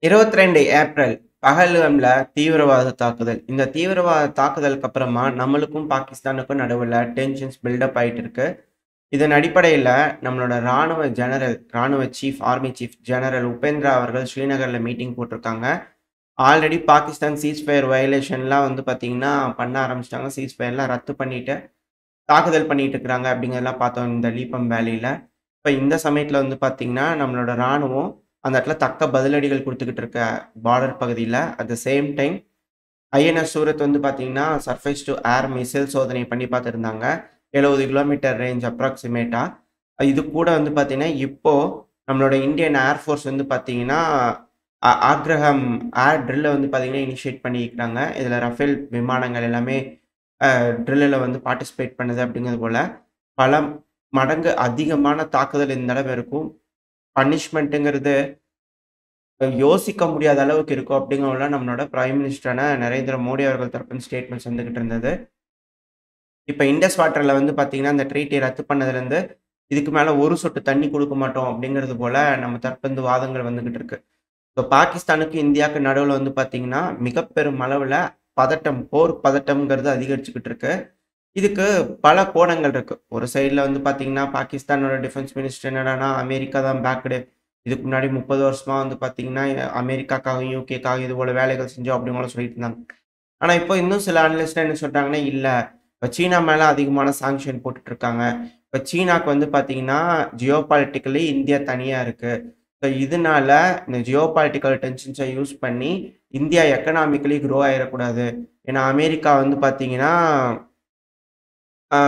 22 April பஹல்காம்ல தீவிரவாத தாக்குதல். இந்த தீவிரவாத தாக்குதலுக்கு அப்புறமா நம்மளுக்கும் பாகிஸ்தானுக்கும் நடுவுல டென்ஷன்ஸ் பில்டப் ஆயிட்டு இருக்கு. இதன் அடிப்படையில நம்மளோட ராணுவ chief, army chief general Upendra அவர்கள் ஸ்ரீநகர்ல மீட்டிங் போட்டிருக்காங்க. ஆல்ரெடி பாகிஸ்தான் சீஸ்ஃபயர் வயலேஷன்லாம் வந்து பார்த்தீங்கன்னா பண்ண ஆரம்பிச்சுட்டாங்க. சீஸ்ஃபயர்லாம் ரத்து பண்ணிட்டு தாக்குதல் பண்ணிட்டு இருக்கிறாங்க அப்படிங்கிறதெல்லாம் பார்த்தோம் இந்த லீப்பம் வேலியில. இப்ப இந்த சமயத்துல வந்து பார்த்தீங்கன்னா, நம்மளோட ராணுவம் அந்த இடத்துல தக்க பதிலடிகள் குடுத்துக்கிட்டு இருக்க பார்டர் பகுதியில. At the same time INS Surat வந்து பார்த்தீங்கன்னா, சர்ஃபேஸ் டூ ஏர் மிசைல் சோதனை பண்ணி பார்த்திருந்தாங்க. 70 கிலோமீட்டர் ரேஞ்ச் அப்ராக்ஸிமேட்டா. இது கூட வந்து பார்த்தீங்கன்னா, இப்போ நம்மளோட இந்தியன் ஏர் ஃபோர்ஸ் வந்து பார்த்தீங்கன்னா, ஆக்ரஹாம் ஏர் ட்ரில்ல வந்து பார்த்தீங்கன்னா, இனிஷியேட் பண்ணியிருக்காங்க. இதுல ரஃபேல் விமானங்கள் எல்லாமே ட்ரில்லுல வந்து பார்ட்டிசிபேட் பண்ணுது அப்படிங்கிறது போல, பல மடங்கு அதிகமான தாக்குதல் இந்த தடவ இருக்கும். பனிஷ்மென்ட்ங்கிறது யோசிக்க முடியாத அளவுக்கு இருக்கும் அப்படிங்கிறதுல நம்மளோட பிரைம் மினிஸ்டரான நரேந்திர மோடி அவர்கள் தரப்பின் ஸ்டேட்மெண்ட்ஸ் வந்துகிட்டு இருந்தது. இப்ப இண்டஸ் வாட்டர்ல வந்து பார்த்தீங்கன்னா, அந்த ட்ரீட்டை ரத்து பண்ணதுலருந்து, இதுக்கு மேல ஒரு சொட்டு தண்ணி குடுக்க மாட்டோம் அப்படிங்கிறது போல நம்ம தரப்பிலிருந்து வாதங்கள் வந்துகிட்டு இருக்கு. இப்ப பாகிஸ்தானுக்கு, இந்தியாவுக்கு நடுவுல வந்து பார்த்தீங்கன்னா, மிக பெரும் அளவுல பதட்டம், போர் பதட்டம்ங்கிறது அதிகரிச்சுக்கிட்டு இருக்கு. இதுக்கு பல கோணங்கள் இருக்கு. ஒரு சைடுல வந்து பார்த்தீங்கன்னா, பாகிஸ்தானோட டிஃபென்ஸ் மினிஸ்டர் என்னடான்னா, அமெரிக்கா தான் பேக்டு. இதுக்கு முன்னாடி 30 வருஷமா வந்து பார்த்தீங்கன்னா, அமெரிக்காக்காகவும், யுகேக்காகவும் இது போல வேலைகள் செஞ்சோம் அப்படின்னு போல சொல்லிட்டு இருந்தாங்க. ஆனா, இப்போ இன்னும் சில அனலிஸ்ட்லாம் என்ன சொல்றாங்கன்னா, இல்ல இப்ப சீனா மேல அதிகமான சாங்ஷன் போட்டுட்டு இருக்காங்க. இப்ப சீனாக்கு வந்து பார்த்தீங்கன்னா, ஜியோபாலிட்டிக்கலி இந்தியா தனியா இருக்கு. ஸோ இதனால இந்த ஜியோபாலிட்டிக்கல் டென்ஷன்ஸ யூஸ் பண்ணி இந்தியா எக்கனாமிக்கலி குரோ ஆயிறக்கூடாது. ஏன்னா, அமெரிக்கா வந்து பார்த்தீங்கன்னா அ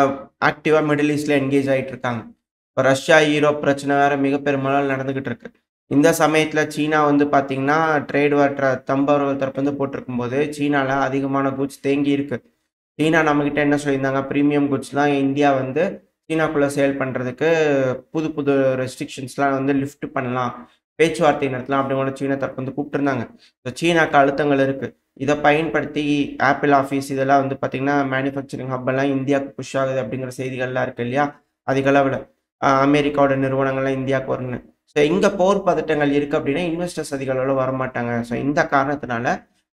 ஆக்டிவா மிடில் ஈஸ்ட்ல என்கேஜ் ஆயிட்டு இருக்காங்க. இப்ப ரஷ்யா, ஈரோப் பிரச்சனை வேற மிக பெருமளவுல நடந்துகிட்டு இருக்கு. இந்த சமயத்துல சீனா வந்து பார்த்தீங்கன்னா, ட்ரேட் வார் ட்ரம்ப் அவர்கள் தரப்புலருந்து போட்டிருக்கும்போது, சீனால அதிகமான குட்ஸ் தேங்கி இருக்கு. சீனா நம்மகிட்ட என்ன சொல்லியிருந்தாங்க, பிரீமியம் குட்ஸ்லாம் இந்தியா வந்து சீனாக்குள்ள சேல் பண்றதுக்கு புது புது ரெஸ்ட்ரிக்ஷன்ஸ்லாம் வந்து லிஃப்ட் பண்ணலாம். பேச்சுவார்த்தை நடத்தலாம் அப்படின்னு சீனா தரப்பு வந்து கூப்பிட்டுருந்தாங்க. சீனாக்கு அழுத்தங்கள் இருக்கு. இத பயன்படுத்தி ஆப்பிள் ஆஃபீஸ் இதெல்லாம் வந்து பார்த்தீங்கன்னா, மேனுஃபேக்சரிங் ஹப் எல்லாம் இந்தியாவுக்கு புஷ் ஆகுது அப்படிங்கிற செய்திகள்லாம் இருக்கு இல்லையா? அதிக அளவுல. அமெரிக்காவோட நிறுவனங்கள்லாம் இந்தியாவுக்கு வரும்னு. ஸோ இங்க போர் பதட்டங்கள் இருக்கு அப்படின்னா, இன்வெஸ்டர்ஸ் அதிக அளவுல வரமாட்டாங்க. ஸோ இந்த காரணத்தினால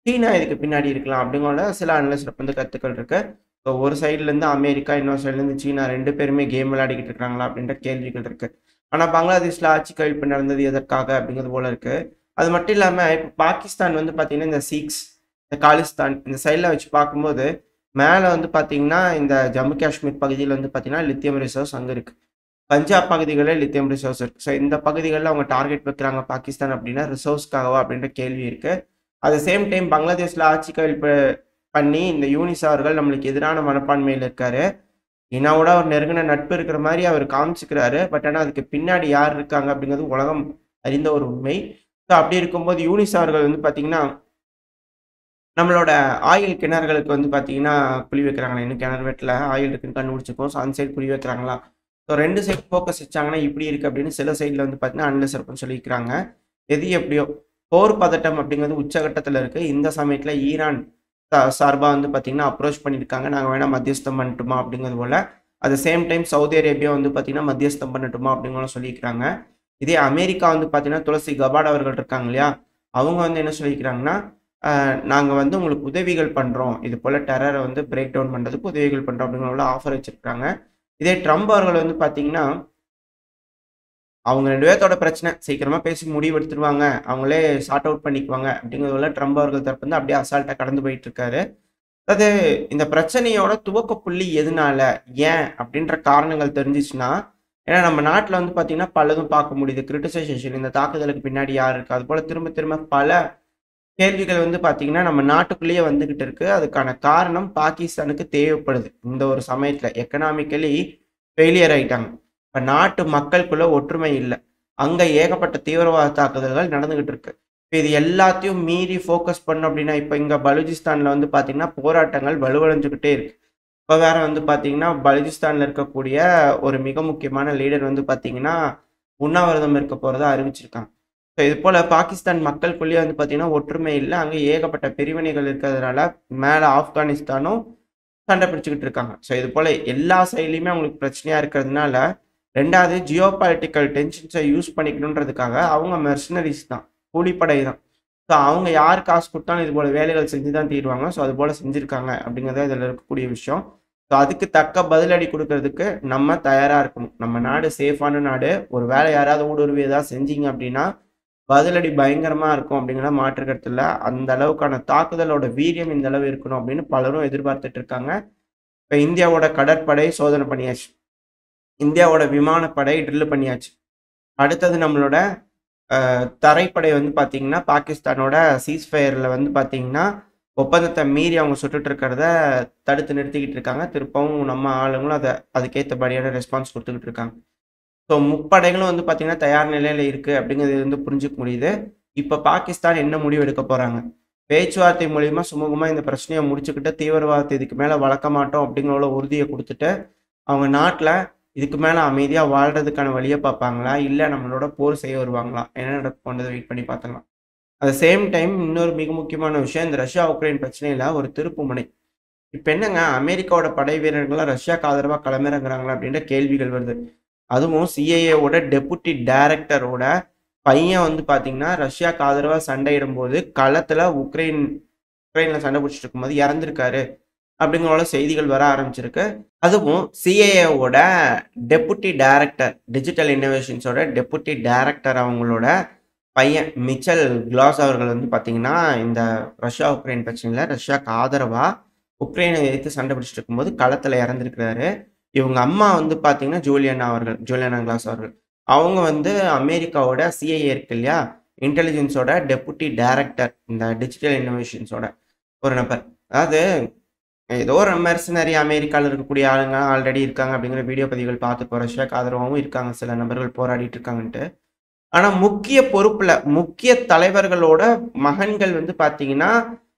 சீனா இதுக்கு பின்னாடி இருக்கலாம் அப்படிங்கிற சில அனலிஸ்ட் வந்து கருத்துக்கள் இருக்கு. ஸோ ஒரு சைட்லேருந்து அமெரிக்கா, இன்னொரு சைட்லேருந்து சீனா 2 பேருமே கேம் விளையாடிக்கிட்டு இருக்காங்களா அப்படின்ற கேள்விகள் இருக்கு. ஆனா பங்களாதேஷ்ல ஆட்சி கவிழ்ப்பு நடந்தது எதற்காக அப்படிங்கிறது போல இருக்கு. அது மட்டும் இல்லாம இப்ப பாகிஸ்தான் வந்து பார்த்தீங்கன்னா, இந்த சீக்ஸ், இந்த காலிஸ்தான் இந்த சைட்ல வச்சு பார்க்கும்போது, மேல வந்து பார்த்தீங்கன்னா, இந்த ஜம்மு காஷ்மீர் பகுதியில வந்து பார்த்தீங்கன்னா, லித்தியம் ரிசர்வ்ஸ் அங்க இருக்கு. பஞ்சாப் பகுதிகள்ல லித்தியம் ரிசர்வ்ஸ் இருக்கு. ஸோ இந்த பகுதிகள்ல அவங்க டார்கெட் வைக்கிறாங்க பாகிஸ்தான் அப்படின்னா, ரிசர்வ்ஸ்க்காகவா அப்படின்ற கேள்வி இருக்கு. அட் த சேம் டைம் பங்களாதேஷ்ல ஆட்சி கவிழ்ப்பு பண்ணி இந்த யூனிஸ் அவர்கள் நம்மளுக்கு எதிரான மனப்பான்மையில இருக்காரு. இனாவோட ஒரு நெருங்கின நட்பு இருக்கிற மாரி அவர் காமிச்சுக்கிறாரு. பட் ஆனா அதுக்கு பின்னாடி யார் இருக்காங்க அப்படிங்கிறது உலகம் அறிந்த ஒரு உண்மை. ஸோ அப்படி இருக்கும்போது யூனிஸ் அவர்கள் வந்து பார்த்தீங்கன்னா, நம்மளோட ஆயில் கிணறுகளுக்கு வந்து பார்த்தீங்கன்னா, குழி வைக்கிறாங்களா? இன்னும் கிணறு வெட்டல. ஆயில் இருக்குன்னு கண்டுபிடிச்சிருக்கோம். ஸோ அந்த சைடு குழி வைக்கிறாங்களா? ஸோ 2 சைடு ஃபோக்கஸ் வச்சாங்கன்னா இப்படி இருக்கு அப்படின்னு சில சைடுல வந்து பார்த்தீங்கன்னா, அனலிஸ்ட் தரப்புன்னு சொல்லியிருக்கிறாங்க. எது எப்படியோ போர் பதட்டம் அப்படிங்கிறது உச்சகட்டத்துல இருக்கு. இந்த சமயத்துல ஈரான் சார்பா வந்து பார்த்தீங்கன்னா, அப்ரோச் பண்ணியிருக்காங்க. நாங்க வேணா மத்தியஸ்தம் பண்ணட்டுமா? அப்படிங்கிறது போல. At the same time Saudi Arabia வந்து பார்த்தீங்கன்னா, மத்தியஸ்தம் பண்ணட்டுமா? அப்படிங்கிறத சொல்லியிருக்கிறாங்க. இதே அமெரிக்கா வந்து பார்த்தீங்கன்னா, துளசி கபாட் அவர்கள் இருக்காங்க இல்லையா? அவங்க வந்து என்ன சொல்லியிருக்கிறாங்கன்னா, நாங்க வந்து உங்களுக்கு உதவிகள் பண்றோம். இது போல டெரர வந்து பிரேக் டவுன் பண்றதுக்கு உதவிகள் பண்றோம் அப்படிங்கிற ஆஃபர் வச்சிருக்காங்க. இதே ட்ரம்ப் அவர்கள் வந்து பார்த்தீங்கன்னா, அவங்க 2 பேத்தோட பிரச்சனை. சீக்கிரமா பேசி முடிவு எடுத்துருவாங்க. அவங்களே சார்ட் அவுட் பண்ணிக்குவாங்க அப்படிங்கிறதுல ட்ரம்ப் அவர்கள் தரப்பு வந்து அப்படியே அசால்ட்டா கடந்து போயிட்டு இருக்காரு. அது இந்த பிரச்சனையோட துவக்க புள்ளி எதனால? ஏன்? அப்படின்ற காரணங்கள் தெரிஞ்சுச்சுன்னா, ஏன்னா நம்ம நாட்டுல வந்து பார்த்தீங்கன்னா, பலதும் பார்க்க முடியுது. கிரிட்டிசைசேஷன் இந்த தாக்குதலுக்கு பின்னாடி யார் இருக்கா? அதுபோல திரும்ப திரும்ப பல கேள்விகள் வந்து பார்த்தீங்கன்னா, நம்ம நாட்டுக்குள்ளேயே வந்துகிட்டு இருக்கு. அதுக்கான காரணம் பாகிஸ்தானுக்கு தேவைப்படுது. இந்த ஒரு சமயத்துல எக்கனாமிக்கலி ஃபெயிலியர் ஆயிட்டாங்க. இப்ப நாட்டு மக்களுக்குள்ள ஒற்றுமை இல்ல. அங்க ஏகப்பட்ட தீவிரவாத தாக்குதல்கள் நடந்துகிட்டு இருக்கு. இப்ப இது எல்லாத்தையும் மீறி ஃபோக்கஸ் பண்ணோம் அப்படின்னா, இப்ப இங்க பலூச்சிஸ்தான்ல வந்து பார்த்தீங்கன்னா, போராட்டங்கள் வலுவடைஞ்சுகிட்டே இருக்கு. இப்ப வேற வந்து பார்த்தீங்கன்னா, பலூச்சிஸ்தான்ல இருக்கக்கூடிய ஒரு மிக முக்கியமான லீடர் வந்து பார்த்தீங்கன்னா, உண்ணாவிரதம் இருக்க போறதா அறிவிச்சிருக்காங்க. ஸோ இது போல பாகிஸ்தான் மக்களுக்குள்ளேயே வந்து பார்த்தீங்கன்னா, ஒற்றுமை இல்ல. அங்க ஏகப்பட்ட பிரிவினைகள் இருக்கிறதுனால, மேல ஆப்கானிஸ்தானும் சண்டை பிடிச்சுக்கிட்டு இருக்காங்க. ஸோ இது போல எல்லா சைட்லயுமே அவங்களுக்கு பிரச்சனையா இருக்கிறதுனால, 2வது ஜியோ பாலிட்டிக்கல் டென்ஷன்ஸ யூஸ் பண்ணிக்கணுன்றதுக்காக அவங்க மெர்சனரிஸ் தான். கூலிப்படை தான். ஸோ அவங்க யார் காசு குடுத்தாலும் இது போல வேலைகள் செஞ்சு தான் தீருவாங்க. ஸோ அது போல செஞ்சிருக்காங்க அப்படிங்கிறது தான் இதில இருக்கக்கூடிய விஷயம். ஸோ அதுக்கு தக்க பதிலடி குடுக்கறதுக்கு நம்ம தயாரா இருக்கணும். நம்ம நாடு சேஃபான நாடு. ஒரு வேளை யாராவது ஊடுருவி ஏதாவது செஞ்சீங்க அப்படின்னா, பதிலடி பயங்கரமா இருக்கும் அப்படிங்கிறத மாற்று கருத்து இல்ல. அந்த அளவுக்கான தாக்குதலோட வீரியம் இந்த அளவு இருக்கணும் அப்படின்னு பலரும் எதிர்பார்த்துட்டு இருக்காங்க. இப்ப இந்தியாவோட கடற்படை சோதனை பண்ணியாச்சு. இந்தியாவோட விமானப்படை ட்ரில் பண்ணியாச்சு. அடுத்தது நம்மளோட தரைப்படை வந்து பார்த்தீங்கன்னா, பாகிஸ்தானோட சீஸ்ஃபயர்ல வந்து பார்த்தீங்கன்னா, ஒப்பந்தத்த மீறி அவங்க சுட்டுட்டு இருக்கிறத தடுத்து நிறுத்திக்கிட்டு இருக்காங்க. திருப்பவும் நம்ம ஆளுங்களும் அதுக்கேத்தபடியான ரெஸ்பான்ஸ் குடுத்துக்கிட்டு இருக்காங்க. ஸோ முப்படைகளும் வந்து பார்த்தீங்கன்னா, தயார் நிலையில இருக்கு அப்படிங்கிறது வந்து புரிஞ்சுக்க முடியுது. இப்ப பாகிஸ்தான் என்ன முடிவு எடுக்க போறாங்க? பேச்சுவார்த்தை மூலியமா சுமூகமா இந்த பிரச்சனைய முடிச்சுக்கிட்டு, தீவிரவாதத்த இதுக்கு மேல வளர்க்க மாட்டோம் அப்படிங்கிற உறுதிய குடுத்துட்டு, அவங்க நாட்ல இதுக்கு மேல அமைதியா வாழ்றதுக்கான வழிய பார்ப்பாங்களா? இல்ல நம்மளோட போர் செய்ய வருவாங்களா? என்ன நடக்க போகுதுன்னு வெயிட் பண்ணி பார்த்துடலாம். அட் த சேம் டைம் இன்னொரு மிக முக்கியமான விஷயம், இந்த ரஷ்யா, உக்ரைன் பிரச்சனையில ஒரு திருப்புமுனை. இப்ப என்னங்க அமெரிக்காவோட படை வீரர்கள்லாம் ரஷ்யாக்கு ஆதரவா களமிறங்குறாங்களா? அப்படின்ற கேள்விகள் வருது. அதுவும் சிஐஏவோட டெபுட்டி டைரக்டரோட பையன் வந்து பார்த்தீங்கன்னா, ரஷ்யாக்கு ஆதரவா சண்டையிடும்போது களத்துல உக்ரைன்ல சண்டை பிடிச்சிட்டு இருக்கும்போது இறந்திருக்காரு. அப்படிங்கிற செய்திகள் வர ஆரம்பிச்சிருக்கு. அதுவும் சிஏஏவோட டெபுட்டி டைரக்டர், டிஜிட்டல் இன்னோவேஷன்ஸோட டெபுட்டி டைரக்டர் அவங்களோட பையன் மிச்சல் கிளாஸ் அவர்கள் வந்து பார்த்தீங்கன்னா, இந்த ரஷ்யா, உக்ரைன் பிரச்சனையில ரஷ்யாக்கு ஆதரவா உக்ரைனை எதிர்த்து சண்டை பிடிச்சிட்டு இருக்கும்போது களத்துல இறந்திருக்கிறாரு. இவங்க அம்மா வந்து பார்த்தீங்கன்னா, ஜூலியானா கிளாஸ் அவர்கள். அவங்க வந்து அமெரிக்காவோட சிஐஏ இருக்கு இல்லையா? இன்டெலிஜென்ஸோட டெபுட்டி டைரக்டர் இந்த டிஜிட்டல் இன்னோவேஷன்ஸோட ஒரு நபர். அதாவது ஏதோ ஒரு மெர்சனரி அமெரிக்கால இருக்கக்கூடிய ஆளுங்க ஆல்ரெடி இருக்காங்க அப்படிங்கிற வீடியோ பதிவுகள் பார்த்துருப்போம். ரஷ்யாக்கு ஆதரவாவும் இருக்காங்க சில நபர்கள் போராடிட்டு இருக்காங்கன்ட்டு. ஆனா முக்கிய பொறுப்புல, முக்கிய தலைவர்களோட மகன்கள் வந்து பார்த்தீங்கன்னா,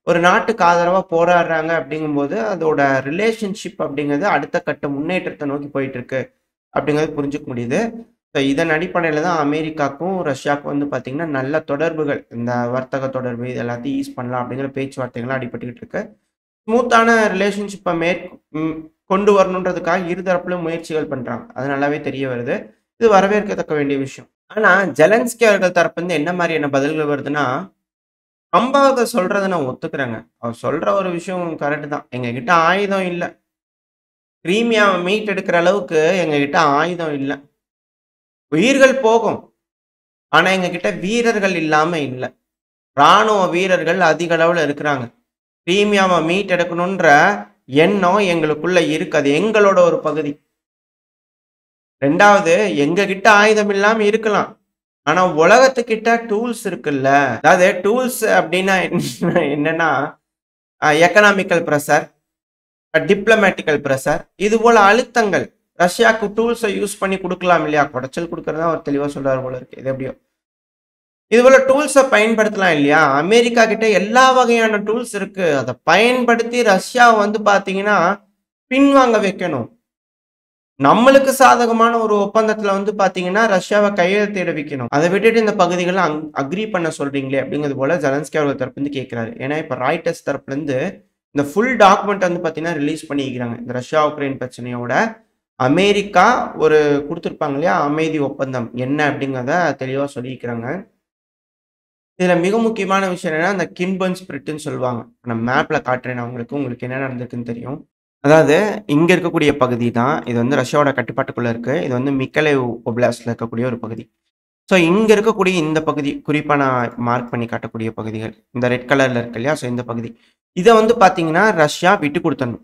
ஒரு நாட்டுக்கு ஆதரவா போராடுறாங்க அப்படிங்கும்போது, அதோட ரிலேஷன்ஷிப் அப்படிங்கிறது அடுத்த கட்ட முன்னேற்றத்த நோக்கி போயிட்டு இருக்கு அப்படிங்கிறது புரிஞ்சுக்க முடியுது. ஸோ இதன் அடிப்படையில தான் அமெரிக்காக்கும், ரஷ்யாவுக்கும் வந்து பார்த்தீங்கன்னா, நல்ல தொடர்புகள் இந்த வர்த்தக தொடர்பு இது எல்லாத்தையும் ஈஸ் பண்ணலாம் அப்படிங்கிற பேச்சுவார்த்தைகள்லாம் அடிபட்டுக்கிட்டு இருக்கு. ஸ்மூத்தான ரிலேஷன்ஷிப்ப கொண்டு வரணுன்றதுக்காக இருதரப்புலயும் முயற்சிகள் பண்றாங்க. அது நல்லாவே தெரிய வருது. இது வரவேற்கத்தக்க வேண்டிய விஷயம். ஆனா ஜெலன்ஸ்கி அவர்கள் தரப்புலருந்து என்ன மாரியான பதில்கள் வருதுன்னா, ட்ரம்ப் சொல்றத நான் ஒத்துக்கிறேங்க. அவர் சொல்ற ஒரு விஷயம் கரெக்ட் தான். எங்ககிட்ட ஆயுதம் இல்ல. கிரீமியாவ மீட்டெடுக்கிற அளவுக்கு எங்ககிட்ட ஆயுதம் இல்ல. உயிர்கள் போகும். ஆனா எங்ககிட்ட வீரர்கள் இல்லாம இல்ல. ராணுவ வீரர்கள் அதிக அளவுல இருக்கிறாங்க. கிரீமியாவ மீட்டெடுக்கணுன்ற எண்ணம் எங்களுக்குள்ள இருக்கு. அது எங்களோட ஒரு பகுதி. 2வது எங்ககிட்ட ஆயுதம் இல்லாம இருக்கலாம். ஆனா உலகத்துக்கிட்ட டூல்ஸ் இருக்குல்ல. அதாவது டூல்ஸ் அப்டின்னா என்னன்னா, எக்கனாமிக்கல் பிரஷர், டிப்ளமேட்டிக்கல் பிரஷர் இது போல அழுத்தங்கள். ரஷ்யாக்கு டூல்ஸ யூஸ் பண்ணி குடுக்கலாம் இல்லையா? குடைச்சல் குடுக்கறதா அவர் தெளிவா சொல்றாரு போல இருக்கு. இது எப்படியோ. இது போல டூல்ஸ பயன்படுத்தலாம் இல்லையா? அமெரிக்கா கிட்ட எல்லா வகையான டூல்ஸ் இருக்கு. அத பயன்படுத்தி ரஷ்யாவ வந்து பார்த்தீங்கன்னா, பின்வாங்க வைக்கணும். நம்மளுக்கு சாதகமான ஒரு ஒப்பந்தத்துல வந்து பார்த்தீங்கன்னா, ரஷ்யாவ கையெழுத்திட வைக்கணும். அத விட்டுட்டு இந்த பகுதிகள அக்ரி பண்ண சொல்றீங்களே அப்படிங்கிறது போல ஜெலன்ஸ்கி அவர்கள் தரப்புலருந்து கேட்கிறாரு. ஏன்னா, இப்ப ராய்ட்டர்ஸ் தரப்புலருந்து இந்த ஃபுல் டாக்குமெண்ட் வந்து பார்த்தீங்கன்னா, ரிலீஸ் பண்ணியிருக்கிறாங்க. இந்த ரஷ்யா, உக்ரைன் பிரச்சனையோட அமெரிக்கா ஒரு குடுத்திருப்பாங்க இல்லையா? அமைதி ஒப்பந்தம் என்ன அப்படிங்கிறத தெளிவா சொல்லியிருக்கிறாங்க. இதுல மிக முக்கியமான விஷயம் என்னன்னா, அந்த கின்பர்ன் ஸ்பிரிட்ன்னு சொல்லுவாங்க. நான் மேப்ல காட்டுறேன் நான் உங்களுக்கு. உங்களுக்கு என்ன நடந்திருக்குன்னு தெரியும். அதாவது இங்க இருக்கக்கூடிய பகுதி தான். இது வந்து ரஷ்யாவோட கட்டுப்பாட்டுக்குள்ள இருக்கு. இது வந்து மிக்கலேவ் ஒப்லாஸ்ட்ல இருக்கக்கூடிய ஒரு பகுதி. ஸோ இங்க இருக்கக்கூடிய இந்த பகுதி, குறிப்பா நான் மார்க் பண்ணி காட்டக்கூடிய பகுதிகள். இந்த ரெட் கலர்ல இருக்கு இல்லையா? ஸோ இந்த பகுதி. இத வந்து பார்த்தீங்கன்னா, ரஷ்யா விட்டுக் குடுத்தரணும்.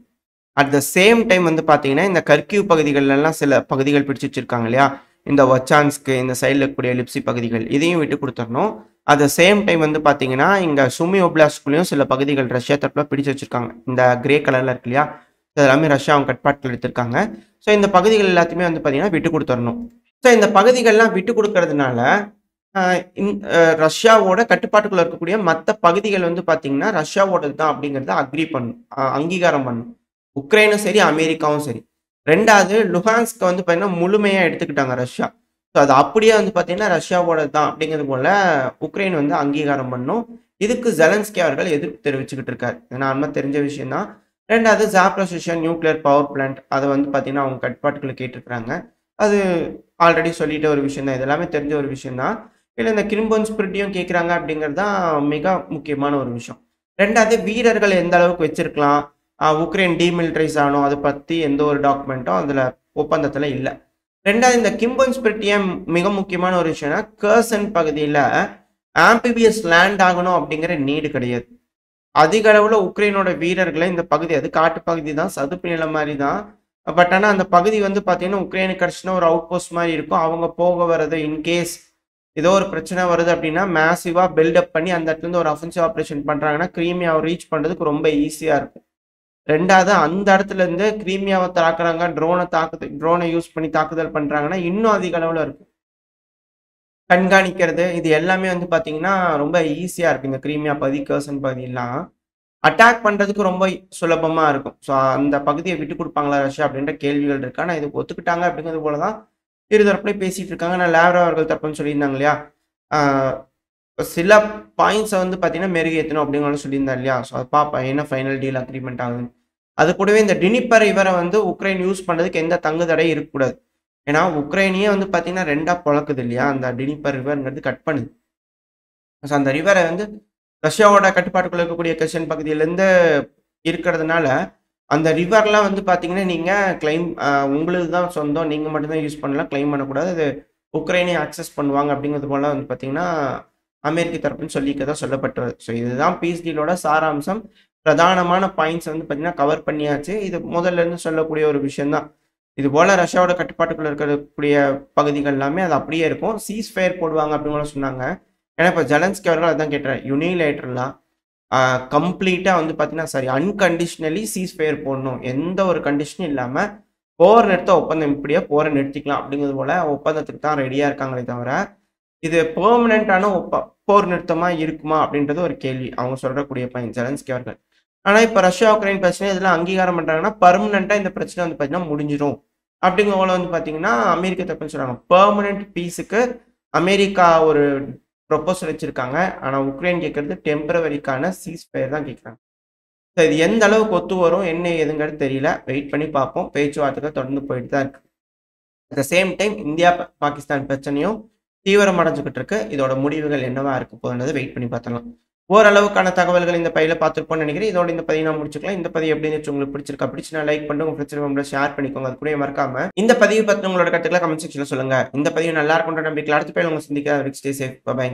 அட் த சேம் டைம் வந்து பார்த்தீங்கன்னா, இந்த கர்கிவ் பகுதிகள்லாம் சில பகுதிகள் பிடிச்சு வச்சிருக்காங்க இல்லையா? இந்த ஒச்சான்ஸ்க், இந்த சைடுல இருக்கக்கூடிய லிப்சி பகுதிகள். இதையும் விட்டுக் குடுத்தரணும். அட் த சேம் டைம் வந்து பார்த்தீங்கன்னா, இங்க சுமி ஒப்லாஸ்ட்குள்ளயும் சில பகுதிகள் ரஷ்யா தரப்புல பிடிச்சு வச்சிருக்காங்க. இந்த கிரே கலர்ல இருக்கு இல்லையா? இது எல்லாமே ரஷ்யா அவங்க கட்டுப்பாட்டுல எடுத்திருக்காங்க. ஸோ இந்த பகுதிகள் எல்லாத்தையுமே வந்து பார்த்தீங்கன்னா, விட்டுக் குடுத்தரணும். ஸோ இந்த பகுதிகள்லாம் விட்டுக் குடுக்கறதுனால, அ இந் அ ரஷ்யாவோட கட்டுப்பாட்டுக்குள்ள இருக்கக்கூடிய மத்த பகுதிகள் வந்து பார்த்தீங்கன்னா, ரஷ்யாவோடது தான் அப்படிங்கிறத அங்கீகாரம் பண்ணணும். உக்ரைனும் சரி, அமெரிக்காவும் சரி. 2வது லுஹான்ஸ்க வந்து பார்த்தீங்கன்னா, முழுமையா எடுத்துக்கிட்டாங்க ரஷ்யா. ஸோ அது அப்படியே வந்து பார்த்தீங்கன்னா, ரஷ்யாவோடது தான் அப்படிங்கிறது போல உக்ரைன் வந்து அங்கீகாரம் பண்ணணும். இதுக்கு ஜெலன்ஸ்கி அவர்கள் எதிர்ப்பு தெரிவிச்சுக்கிட்டு இருக்காரு. இது நார்மலா தெரிஞ்ச விஷயம் தான். 2வது ஜாப்ரோசியா நியூக்ளியர் பவர் பிளான்ட் அத வந்து பார்த்தீங்கன்னா, அவங்க கட்டுப்பாட்டுக்குள்ள கேட்டிருக்கிறாங்க. அது ஆல்ரெடி சொல்லிட்ட ஒரு விஷயம் தான். இது எல்லாமே தெரிஞ்ச ஒரு விஷயம் தான். இல்ல இந்த கிரிம்பன் ஸ்பிரிட்டையும் கேட்குறாங்க அப்படிங்கிறது தான் மிக முக்கியமான ஒரு விஷயம். 2வது வீரர்கள் எந்த அளவுக்கு வச்சிருக்கலாம். உக்ரைன் டீமிலிட்டரைஸ் ஆகணும். அத பத்தி எந்த ஒரு டாக்குமெண்ட்டும் அதுல ஒப்பந்தத்துல இல்ல. 2வது இந்த கிம்பன் ஸ்பிரிட் ஏன் மிக முக்கியமான ஒரு விஷயம்னா, கர்சன் பகுதியில ஆம்பிபியஸ் லேண்ட் ஆகணும் அப்படிங்கிற நீடு கிடையாது. அதிக அளவுல உக்ரைனோட வீரர்கள இந்த பகுதி அது காட்டு பகுதி தான், சதுப்பு நிலம் மாரி தான். பட் ஆனா அந்த பகுதி வந்து பார்த்தீங்கன்னா, உக்ரைனுக்கு கிடைச்சுச்சுனா ஒரு அவுட் போஸ்ட் மாரி இருக்கும். அவங்க போக வரது இன்கேஸ் ஏதோ ஒரு பிரச்சனை வருது அப்படின்னா, மேசிவா பில்டப் பண்ணி அந்த இடத்துலருந்து ஒரு அஃபென்சிவ் ஆப்பரேஷன் பண்றாங்கன்னா, கிரீமியாவ ரீச் பண்றதுக்கு ரொம்ப ஈஸியா இருக்கும். 2வது அந்த இடத்துலருந்து கிரீமியாவ தாக்குறாங்க, ட்ரோன யூஸ் பண்ணி தாக்குதல் பண்றாங்கன்னா, இன்னும் அதிக அளவுல இருக்கும். கண்காணிக்கிறது, இது எல்லாமே வந்து பார்த்தீங்கன்னா, ரொம்ப ஈஸியா இருக்கு. இந்த கிரீமியா பகுதி, கர்சன் பகுதிலாம். அட்டாக் பண்றதுக்கு ரொம்ப சுலபமா இருக்கும். ஸோ அந்த பகுதிய விட்டுக் குடுப்பாங்களா ரஷ்யா அப்படின்ற கேள்விகள் இருக்கு. ஆனா இதுக்கு ஒத்துக்கிட்டாங்க அப்படிங்கிறது போல தான் இருதரப்புலயும் பேசிட்டு இருக்காங்க. ஆனா லாவ்ரோ அவர்கள் தரப்புன்னு சொல்லியிருந்தாங்க இல்லையா? ஆ சில பாயிண்ட்ஸ வந்து பார்த்தீங்கன்னா, மெருகேத்தணும் அப்படிங்கிற சொல்லியிருந்தார் இல்லையா? ஸோ அத பார்ப்போம். என்ன ஃபைனல் டீல் அக்ரீமெண்ட் ஆகுதுன்னு. அது கூடவே இந்த டினிப்பர் ரிவர வந்து உக்ரைன் யூஸ் பண்றதுக்கு எந்த தங்கு தடை இருக்கக்கூடாது. ஏன்னா, உக்ரைனையே வந்து பார்த்தீங்கன்னா 2ஆ பொளக்குது இல்லையா? அந்த டினிப்பர் ரிவர்ங்கிறது கட் பண்ணுது. ஸோ அந்த ரிவர வந்து ரஷ்யாவோட கட்டுப்பாட்டுக்குள்ள இருக்கக்கூடிய கெர்சன் பகுதியிலேருந்து இருக்கிறதுனால, அந்த ரிவர்லாம் வந்து பார்த்தீங்கன்னா, நீங்க கிளைம் உங்களுது தான் சொந்தம். நீங்க மட்டும் தான் யூஸ் பண்ணலாம். கிளைம் பண்ணக்கூடாது. அது உக்ரைனே அக்சஸ் பண்ணுவாங்க அப்படிங்கிறது போல வந்து பார்த்தீங்கன்னா, அமெரிக்க தரப்புன்னு சொல்லியிருக்கதா சொல்லப்பட்டு வருது. ஸோ இதுதான் பீஸ் டீலோட சாராம்சம். பிரதானமான பாயிண்ட்ஸ் வந்து பார்த்தீங்கன்னா, கவர் பண்ணியாச்சு. இது முதல்ல இருந்து சொல்லக்கூடிய ஒரு விஷயம் தான். இதுபோல ரஷ்யாவோட கட்டுப்பாட்டுக்குள்ள இருக்கக்கூடிய பகுதிகள் எல்லாமே அது அப்படியே இருக்கும். சீஸ் ஃபயர் போடுவாங்க அப்படின்னு கூட சொன்னாங்க. ஏன்னா, இப்ப ஜெலன்ஸ்கி அவர்கள் அதான் கேட்டாரு. யுனிலேட்டரலா கம்ப்ளீட்டா வந்து பார்த்தீங்கன்னா, சாரி அன்கண்டிஷனலி சீஸ் ஃபயர் போடணும். எந்த ஒரு கண்டிஷனும் இல்லாம போர் நிறுத்த ஒப்பந்தம் இப்படியே போர நிறுத்திக்கலாம் அப்படிங்கிறது போல ஒப்பந்தத்துக்கு தான் ரெடியா இருக்காங்களே தவிர, இது பெர்மனன்ட்டான போர் நிறுத்தமா இருக்குமா அப்படின்றது ஒரு கேள்வி. அவங்க சொல்லக்கூடிய பாயிண்ட் ஜெலன்ஸ்கி அவர்கள். ஆனா, இப்ப ரஷ்யா, உக்ரைன் பிரச்சனை இதெல்லாம் அங்கீகாரம் பண்றாங்கன்னா, பெர்மனன்ட்டா இந்த பிரச்சனை வந்து பார்த்தீங்கன்னா முடிஞ்சிரும். அப்படிங்கிற போல வந்து பார்த்தீங்கன்னா, அமெரிக்க தரப்புன்னு சொல்றாங்க. பெர்மனன்ட் பீஸ்க்கு அமெரிக்கா ஒரு ப்ரொபோசல் வச்சிருக்காங்க. ஆனா, உக்ரைன் கேட்கறது டெம்பரவரிக்கான சீஸ் ஃபயர் தான் கேட்குறாங்க. ஸோ இது எந்த அளவுக்கு ஒத்து வரும், என்ன ஏதுங்கிறது தெரியல. வெயிட் பண்ணி பார்ப்போம். பேச்சுவார்த்தைகள் தொடர்ந்து போயிட்டு தான் இருக்கு. At the same time India, Pakistan பிரச்சனையும் தீவிரமடைஞ்சுகிட்டு இருக்கு. இதோட முடிவுகள் என்னவா இருக்க போகுதுன்றத வெயிட் பண்ணி பார்த்துடலாம். ஓரளவுக்கான தகவல்கள் இந்த பதிவுல பார்த்திருப்போம்னு நினைக்கிறேன். இதோட இந்த பதிவை நான் முடிச்சுக்கலாம். இந்த பதிவு எப்படி இருந்துச்சு உங்களுக்கு பிடிச்சிருக்கா? பிடிச்சுனா லைக் பண்ணுங்க. உங்க ஃப்ரெண்ட்ஸ் ஷேர் பண்ணிக்கோங்க. அது கூடவே மறக்காம இந்த பதிவு பத்தி உங்களோட கருத்துக்களை கமெண்ட் செக்ஷன்ல சொல்லுங்க. இந்த பதிவு நல்லா இருக்கும்ன்ற நம்பிக்கையில அடுத்த பதிவுல உங்களை சந்திக்கிறேன். Stay safe. பை.